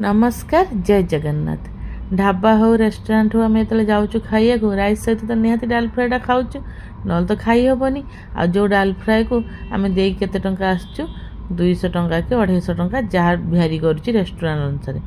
नमस्कार जय जगन्नाथ। ढाबा हो रेस्टोरेंट हो आम जो जाऊँ खाइया राइस सहित तो निहाती डाल फ्राएटा खाऊँ ना तो खाई हेनी। आ जो डाल फ्राए को आम दे केते टंका आसचु 200 टंका कि 250 टंका जहाँ भ्यारी करुच्ची रेस्टोरेंट अनुसार।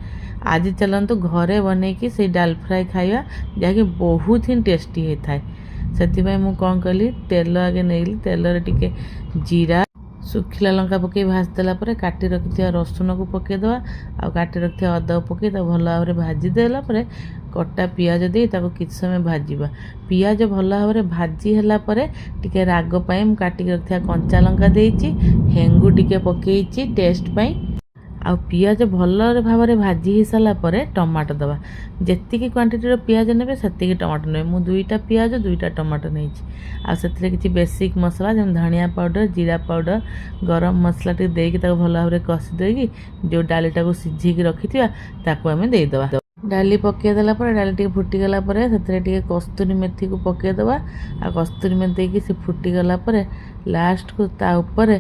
आज चलतु घरे बनईकि से डाल फ्राए खाइबा जहाँकि बहुत ही टेस्टी होता है। से मुझे कौन कली तेल आगे नहीं तेल टिके जीरा सुखिला लंका पकई भाजदेला काटी रखि रसुण को पकईदे आ काटी रखि अदा पकई भल भाव में भाजीदेला कटा पियाज दे कि समय भाजवा। पियाज भल भाव में भाजी है टिके राग पाई काटिक रखि कंचा लंका देची हेंगू टिके पकईची टेस्ट पाई आ पियाज भल भाव में भाजी हो सारापर टमाटो दबा। जी क्वांटिटी पियाज ने से टमाटो ने मुझे 2टा पियाज 2टा टमाटो नहीं आते किसी बेसिक मसला जमी धनिया पाउडर जीरा पाउडर गरम मसला देकी भल भाव में कषि देगी जो डालीटा को सीझे रखी आम देदेबा। डाली पकईदेला डाली फुटीगला से कस्तूरी मेथी को पकईदबा आ कस्तूरी मेथी से फुटीगला लास्ट को ताऊपर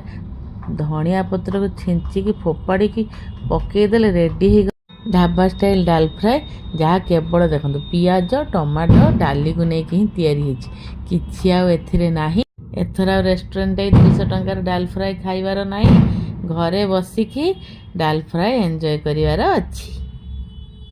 धनिया पत्र को छेचिकी फोपाड़ी की पकईदे रेडी हो ढाबा स्टाइल डाल फ्राए जहाँ केवल देखो पियाज टमाटो डाली को लेकिन कि एथर रेस्टोरेंट 200 टंकार डाल फ्राए खाइबार ना घरे बसिकी डाल फ्राए एंजॉय करिवार अछि।